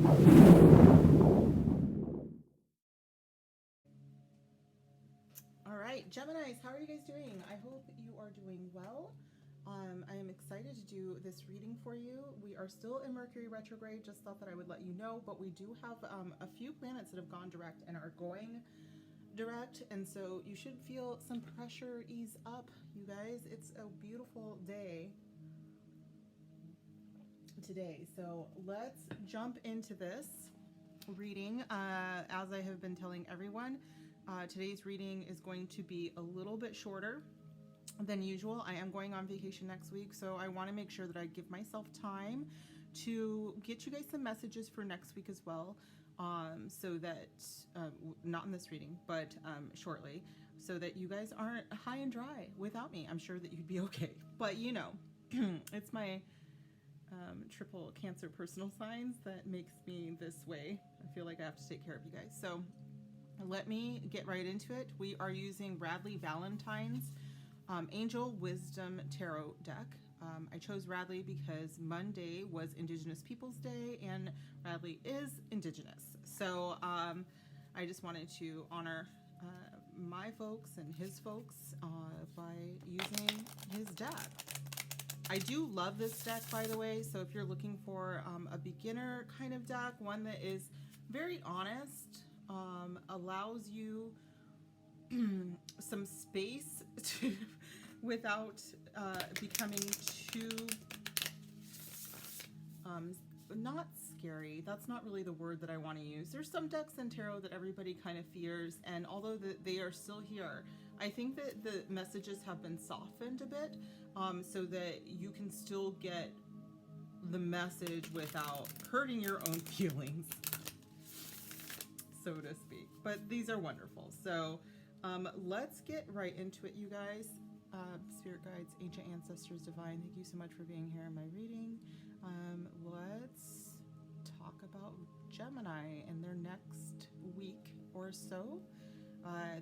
All right, Geminis, how are you guys doing? I hope you are doing well. I am excited to do this reading for you. We are still in Mercury retrograde, just thought that I would let you know, but we do have a few planets that have gone direct and are going direct, and so you should feel some pressure ease up, you guys. It's a beautiful day today, so let's jump into this reading. As I have been telling everyone, today's reading is going to be a little bit shorter than usual. I am going on vacation next week, so I want to make sure that I give myself time to get you guys some messages for next week as well, so that not in this reading, but shortly, so that you guys aren't high and dry without me. I'm sure that you'd be okay, but you know, it's my triple Cancer personal signs that makes me this way. I feel like I have to take care of you guys, so let me get right into it. We are using Radley Valentine's Angel Wisdom Tarot deck. I chose Radley because Monday was Indigenous Peoples Day and Radley is Indigenous. So I just wanted to honor my folks and his folks by using his deck. I do love this deck, by the way, so if you're looking for a beginner kind of deck, one that is very honest, allows you some space to without becoming too not scary. That's not really the word that I want to use. There's some decks in tarot that everybody kind of fears, and although they are still here, I think that the messages have been softened a bit, so that you can still get the message without hurting your own feelings, so to speak. But these are wonderful. So let's get right into it, you guys. Spirit guides, ancient ancestors, divine, thank you so much for being here in my reading. Let's talk about Gemini in their next week or so.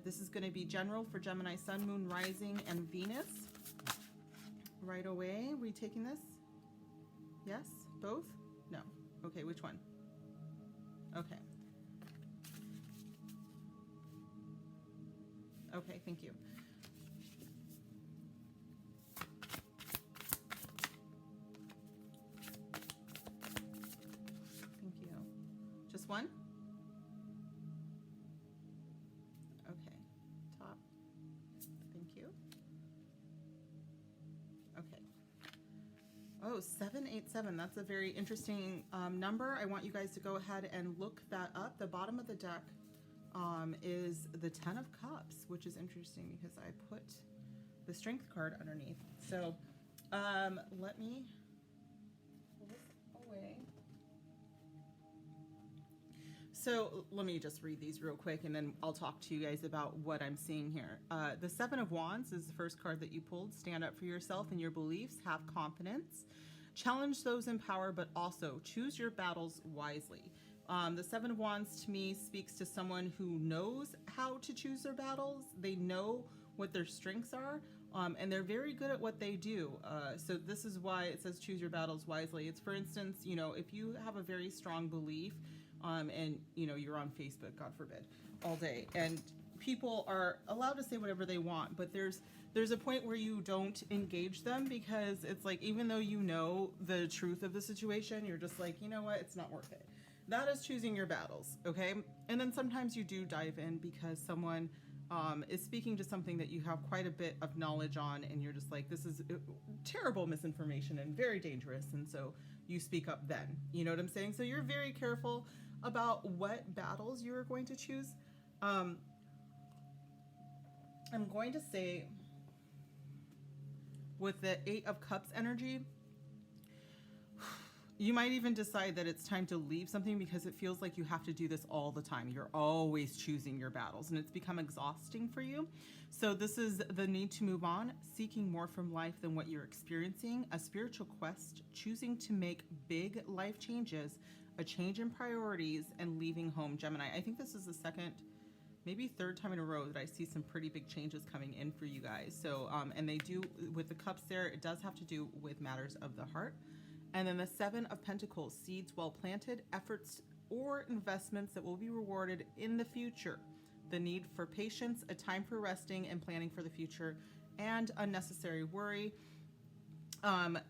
This is going to be general for Gemini, Sun, Moon, Rising, and Venus. Right away, we taking this? Yes? Both? No. Okay, which one? Okay. Okay, thank you. Thank you. Just one? Okay. Top. Thank you. Okay. Oh, 787. That's a very interesting number. I want you guys to go ahead and look that up. The bottom of the deck is the 10 of Cups, which is interesting because I put the Strength card underneath. So let me pull this away. So let me just read these real quick and then I'll talk to you guys about what I'm seeing here. The 7 of Wands is the first card that you pulled. Stand up for yourself and your beliefs, have confidence, challenge those in power, but also choose your battles wisely. The 7 of Wands to me speaks to someone who knows how to choose their battles. They know what their strengths are, and they're very good at what they do. So this is why it says choose your battles wisely. It's, for instance, you know, if you have a very strong belief, and you know, you're on Facebook, God forbid, all day, and people are allowed to say whatever they want, but there's a point where you don't engage them because it's like, even though you know the truth of the situation, you're just like, you know what, it's not worth it. That is choosing your battles, okay? And then sometimes you do dive in because someone is speaking to something that you have quite a bit of knowledge on, and you're just like, this is terrible misinformation and very dangerous, and so you speak up then. You know what I'm saying? So you're very careful about what battles you're going to choose. I'm going to say with the 8 of Cups energy, you might even decide that it's time to leave something because it feels like you have to do this all the time. You're always choosing your battles and it's become exhausting for you. So this is the need to move on, seeking more from life than what you're experiencing, a spiritual quest, choosing to make big life changes, a change in priorities, and leaving home, Gemini. I think this is the second, maybe third time in a row that I see some pretty big changes coming in for you guys. So, and they do, with the cups there, it does have to do with matters of the heart. And then the Seven of Pentacles, seeds well planted, efforts or investments that will be rewarded in the future. The need for patience, a time for resting and planning for the future, and unnecessary worry.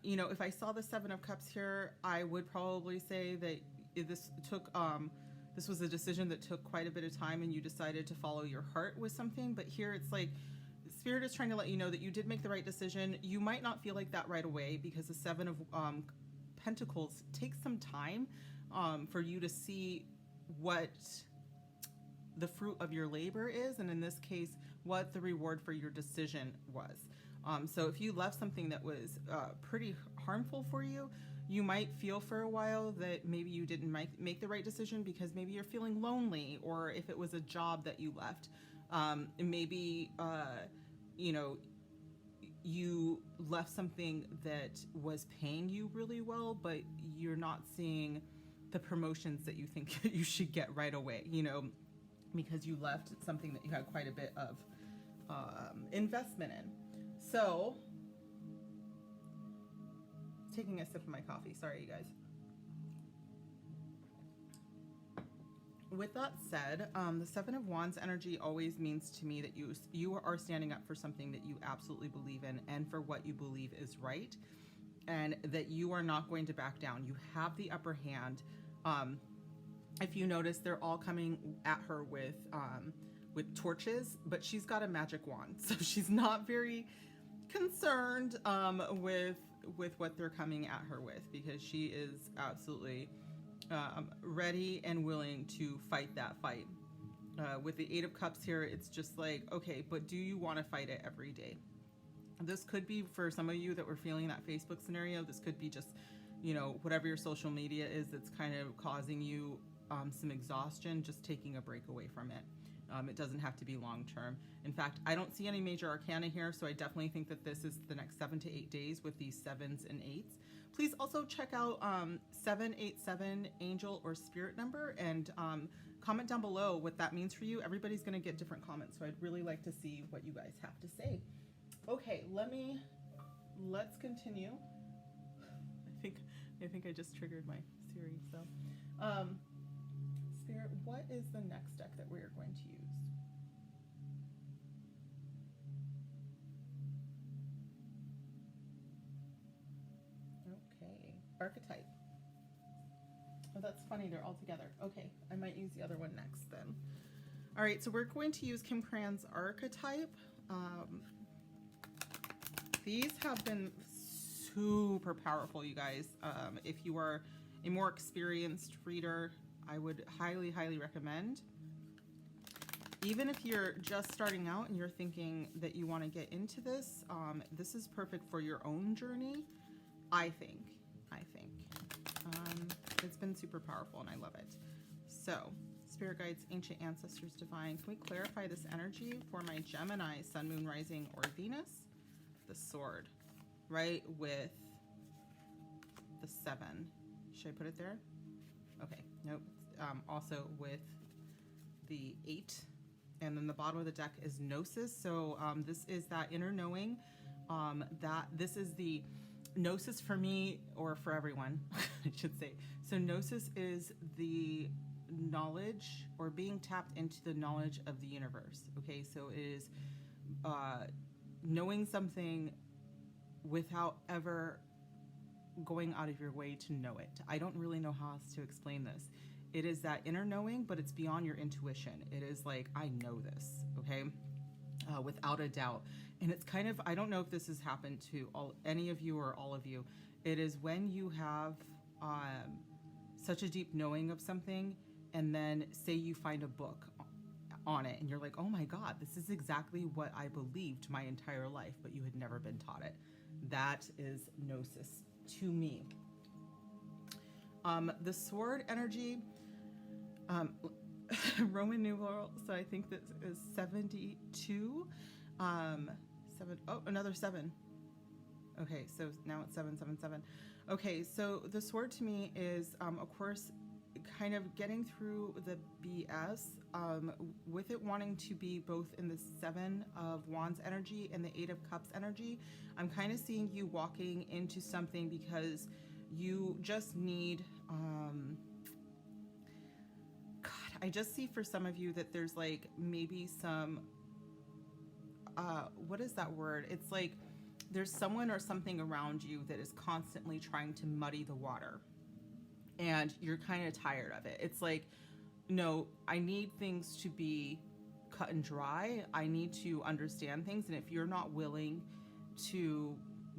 You know, if I saw the Seven of Cups here, I would probably say that this was a decision that took quite a bit of time and you decided to follow your heart with something. But here it's like Spirit is trying to let you know that you did make the right decision. You might not feel like that right away because the Seven of Pentacles takes some time for you to see what the fruit of your labor is, and in this case, what the reward for your decision was. So if you left something that was pretty harmful for you, you might feel for a while that maybe you didn't make the right decision because maybe you're feeling lonely, or if it was a job that you left, maybe you know, you left something that was paying you really well, but you're not seeing the promotions that you think that you should get right away, you know, because you left something that you had quite a bit of investment in. So, taking a sip of my coffee. Sorry, you guys. With that said, the Seven of Wands energy always means to me that you are standing up for something that you absolutely believe in and for what you believe is right, and that you are not going to back down. You have the upper hand. If you notice, they're all coming at her with torches, but she's got a magic wand, so she's not very concerned with what they're coming at her with, because she is absolutely ready and willing to fight that fight. With the Eight of Cups here, it's just like, okay, but do you want to fight it every day? This could be for some of you that were feeling that Facebook scenario. This could be just, you know, whatever your social media is that's kind of causing you some exhaustion, just taking a break away from it. It doesn't have to be long term. In fact, I don't see any major arcana here, so I definitely think that this is the next 7 to 8 days with these 7s and 8s. Please also check out 787 angel or spirit number, and comment down below what that means for you. Everybody's going to get different comments, so I'd really like to see what you guys have to say. Okay, let's continue. I think I just triggered my Siri. So, Spirit, what is the next deck that we are going to use? Okay, archetype. Oh, that's funny. They're all together. Okay, I might use the other one next then. All right, so we're going to use Kim Cran's archetype. These have been super powerful, you guys. If you are a more experienced reader, I would highly, highly recommend. Even if you're just starting out and you're thinking that you want to get into this, this is perfect for your own journey, I think. It's been super powerful and I love it. So, Spirit Guides, Ancient Ancestors, Divine, can we clarify this energy for my Gemini, Sun, Moon, Rising, or Venus? The Sword, right, with the 7. Should I put it there? Okay, nope. Also with the 8. And then the bottom of the deck is Gnosis. So this is that inner knowing. That this is the Gnosis for me, or for everyone, I should say. So Gnosis is the knowledge, or being tapped into the knowledge of the universe. Okay, so it is knowing something without ever going out of your way to know it. I don't really know how else to explain this. It is that inner knowing, but it's beyond your intuition. It is like, I know this, okay? Without a doubt. And it's kind of, I don't know if this has happened to any of you or all of you. It is when you have such a deep knowing of something, and then say you find a book on it and you're like, oh my God, this is exactly what I believed my entire life, but you had never been taught it. That is Gnosis to me. The Sword energy, Roman numeral, so I think this is 72. Another 7. Okay, so now it's 777. Okay, so the Sword to me is, of course, kind of getting through the BS, with it wanting to be both in the 7 of Wands energy and the 8 of Cups energy. I'm kind of seeing you walking into something because you just need, God, I just see for some of you that there's like maybe some, what is that word? It's like there's someone or something around you that is constantly trying to muddy the water, and you're kind of tired of it. It's like, no, I need things to be cut and dry. I need to understand things. And if you're not willing to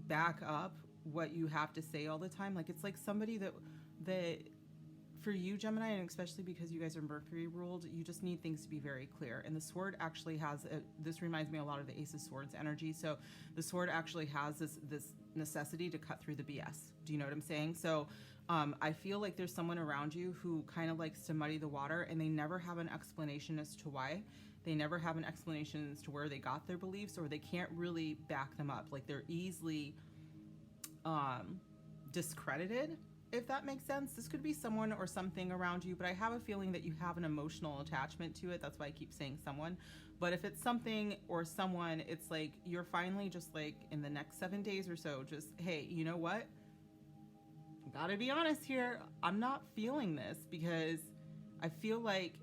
back up what you have to say all the time, like it's like somebody that for you, Gemini, and especially because you guys are Mercury ruled, you just need things to be very clear. And the sword actually has this reminds me a lot of the Ace of Swords energy. So the sword actually has this necessity to cut through the BS. Do you know what I'm saying? So I feel like there's someone around you who kind of likes to muddy the water, and they never have an explanation as to why. They never have an explanation as to where they got their beliefs, or they can't really back them up. Like they're easily discredited, if that makes sense. This could be someone or something around you, but I have a feeling that you have an emotional attachment to it. That's why I keep saying someone. But if it's something or someone, it's like you're finally just like in the next 7 days or so, just, hey, you know what? Gotta be honest here. I'm not feeling this, because I feel like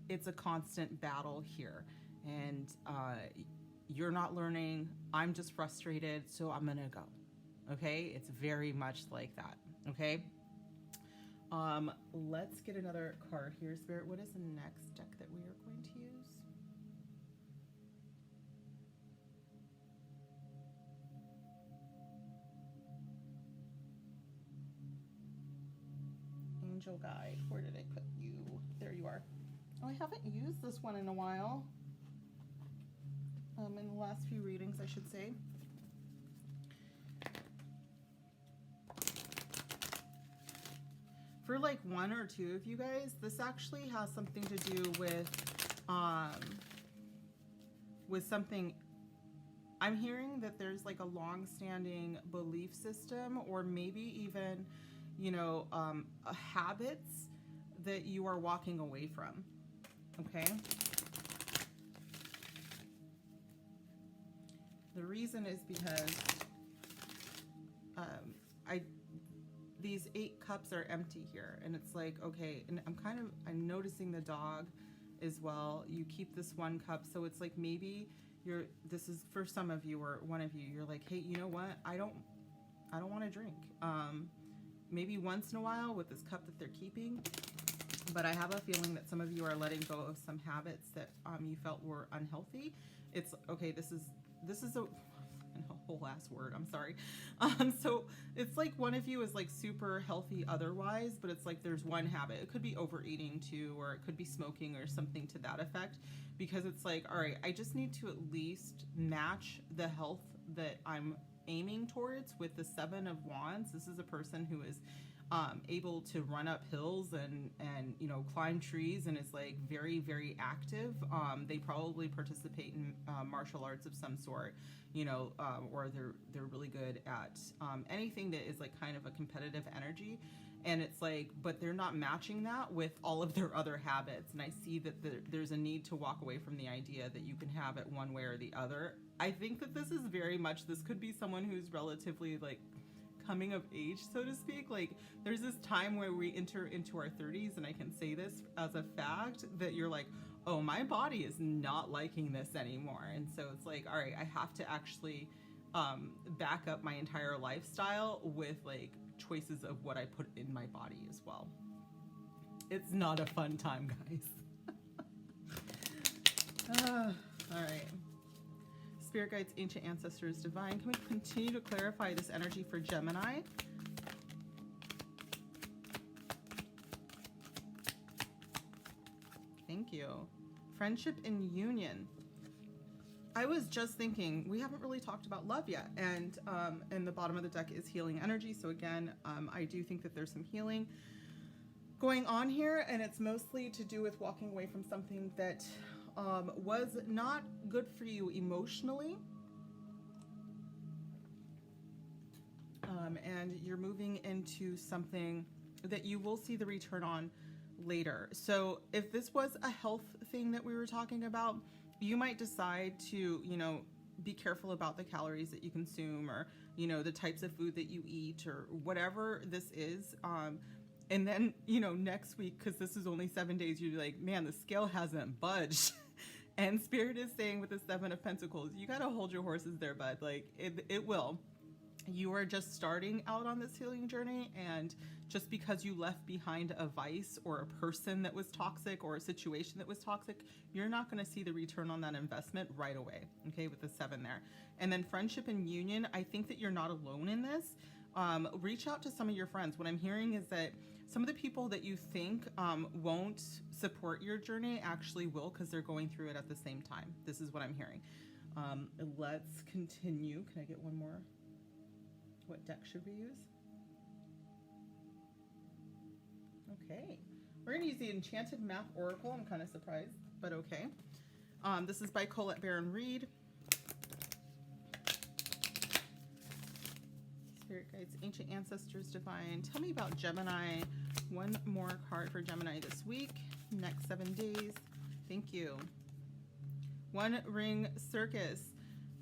it's a constant battle here, and you're not learning. I'm just frustrated, so I'm gonna go. Okay, it's very much like that. Okay, let's get another card here, Spirit. What is the next deck that we are going to use? Angel Guide. Where did I put you? There you are. Oh, I haven't used this one in a while. In the last few readings, I should say. For like one or two of you guys, this actually has something to do with something. I'm hearing that there's like a long-standing belief system, or maybe even, you know, habits that you are walking away from. Okay. The reason is because these 8 cups are empty here, and it's like, okay, and I'm noticing the dog as well. You keep this 1 cup, so it's like maybe this is for some of you, or one of you, you're like, hey, you know what? I don't want to drink. Maybe once in a while with this cup that they're keeping, but I have a feeling that some of you are letting go of some habits that you felt were unhealthy. It's okay. This is a whole ass word. I'm sorry. So it's like one of you is like super healthy otherwise, but it's like there's one habit. It could be overeating too, or it could be smoking or something to that effect, because it's like, all right, I just need to at least match the health that I'm aiming towards with the 7 of Wands. This is a person who is able to run up hills and you know, climb trees, and is like very, very active. They probably participate in martial arts of some sort, you know, or they're really good at anything that is like kind of a competitive energy. And it's like, but they're not matching that with all of their other habits. And I see that there's a need to walk away from the idea that you can have it one way or the other. I think that this is very much, this could be someone who's relatively like coming of age, so to speak. Like there's this time where we enter into our 30s, and I can say this as a fact, that you're like, oh, my body is not liking this anymore. And so it's like, all right, I have to actually back up my entire lifestyle with like choices of what I put in my body as well. It's not a fun time, guys. All right. Spirit guides, ancient ancestors, divine. Can we continue to clarify this energy for Gemini? Thank you. Friendship and union. I was just thinking, we haven't really talked about love yet, and the bottom of the deck is healing energy. So again, I do think that there's some healing going on here, and it's mostly to do with walking away from something that was not good for you emotionally, and you're moving into something that you will see the return on later. So if this was a health thing that we were talking about, you might decide to, you know, be careful about the calories that you consume, or you know, the types of food that you eat or whatever this is. And then, you know, next week, because this is only 7 days, you're like, man, the scale hasn't budged. And Spirit is saying with the Seven of Pentacles, you got to hold your horses there, bud. Like, it will. You are just starting out on this healing journey, and just because you left behind a vice or a person that was toxic or a situation that was toxic, you're not going to see the return on that investment right away, okay, with the 7 there. And then friendship and union, I think that you're not alone in this. Reach out to some of your friends. What I'm hearing is that some of the people that you think won't support your journey actually will, because they're going through it at the same time. This is what I'm hearing. Let's continue. Can I get one more? What deck should we use? Okay. We're going to use the Enchanted Map Oracle. I'm kind of surprised, but okay. This is by Colette Baron Reed. Spirit guides, ancient ancestors, divine. Tell me about Gemini. One more card for Gemini this week. Next 7 days. Thank you. One Ring Circus.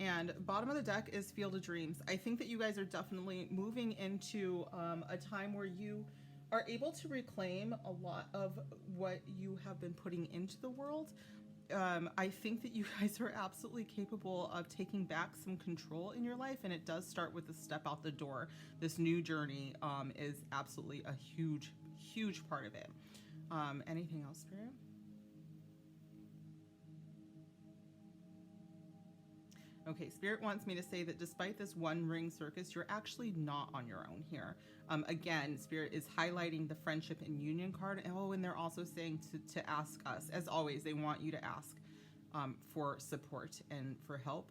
And bottom of the deck is Field of Dreams. I think that you guys are definitely moving into a time where you are able to reclaim a lot of what you have been putting into the world. I think that you guys are absolutely capable of taking back some control in your life, and it does start with the step out the door. This new journey is absolutely a huge, huge part of it. Anything else, Spirit? Okay, Spirit wants me to say that despite this One Ring Circus, you're actually not on your own here. Again, Spirit is highlighting the friendship and union card. Oh, and they're also saying to ask us. As always, they want you to ask for support and for help.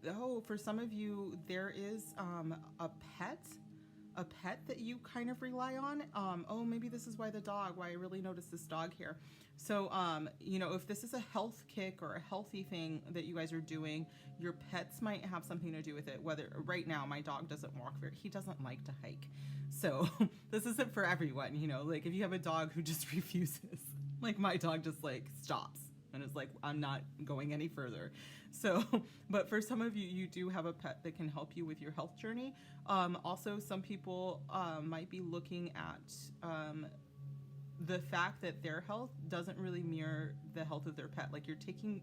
Oh, for some of you, there is a pet that you kind of rely on. Oh, maybe this is why I really noticed this dog here. So, you know, if this is a health kick or a healthy thing that you guys are doing, your pets might have something to do with it. Whether right now, my dog doesn't walk he doesn't like to hike. So this isn't for everyone, you know, like if you have a dog who just refuses, like my dog just like stops and is like, I'm not going any further. So, but for some of you, you do have a pet that can help you with your health journey. Also, some people might be looking at the fact that their health doesn't really mirror the health of their pet. Like you're taking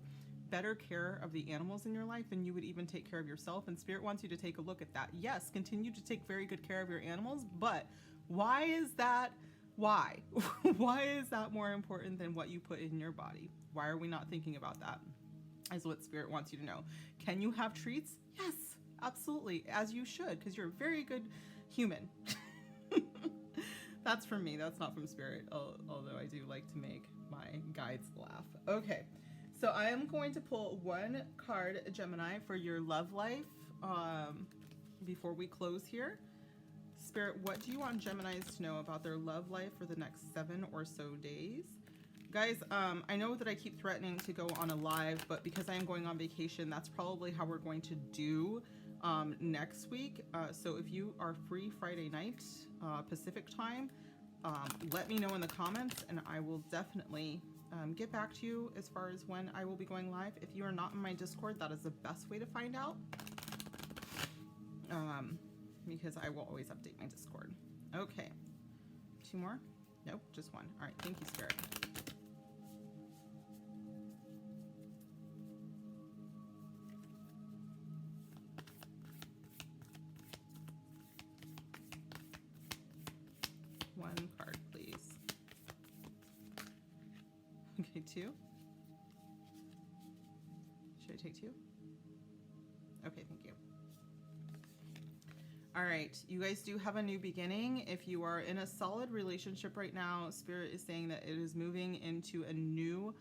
better care of the animals in your life than you would even take care of yourself. And Spirit wants you to take a look at that. Yes, continue to take very good care of your animals, but why is that? Why? Why is that more important than what you put in your body? Why are we not thinking about that? Is what Spirit wants you to know. Can you have treats? Yes, absolutely, as you should, because you're a very good human. That's from me. That's not from Spirit, although I do like to make my guides laugh. Okay, so I am going to pull one card, Gemini, for your love life before we close here. Spirit, what do you want Geminis to know about their love life for the next 7 or so days? Guys, I know that I keep threatening to go on a live, but because I am going on vacation, that's probably how we're going to do next week. So if you are free Friday night, Pacific time, let me know in the comments and I will definitely get back to you as far as when I will be going live. If you are not in my Discord, that is the best way to find out. Because I will always update my Discord. Okay. 2 more? Nope, just 1. All right, thank you, Spirit. One card, please. Okay, 2. Should I take 2? Okay, thank you. All right, you guys do have a new beginning. If you are in a solid relationship right now, Spirit is saying that it is moving into a new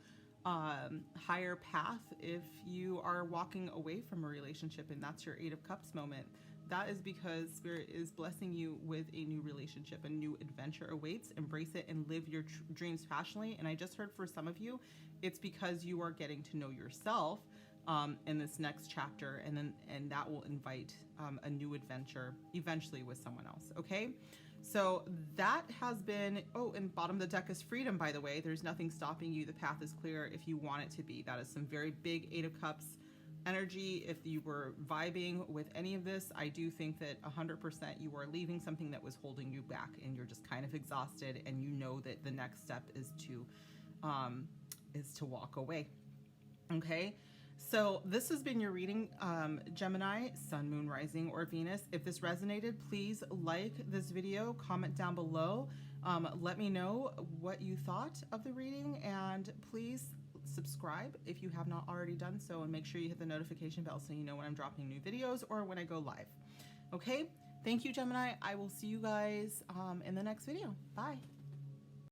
higher path. If you are walking away from a relationship and that's your 8 of Cups moment, that is because Spirit is blessing you with a new relationship. A new adventure awaits. Embrace it and live your dreams passionately. And I just heard for some of you, it's because you are getting to know yourself in this next chapter, and that will invite a new adventure eventually with someone else. Okay, so that has been, oh, and bottom of the deck is freedom, by the way. There's nothing stopping you. The path is clear if you want it to be. That is some very big 8 of Cups energy. If you were vibing with any of this, I do think that 100% you are leaving something that was holding you back, and you're just kind of exhausted, and you know that the next step is to walk away. Okay. So this has been your reading, Gemini, Sun, Moon, Rising, or Venus. If this resonated, please like this video, comment down below. Let me know what you thought of the reading, and please subscribe if you have not already done so, and make sure you hit the notification bell so you know when I'm dropping new videos or when I go live. Okay, thank you, Gemini. I will see you guys in the next video. Bye.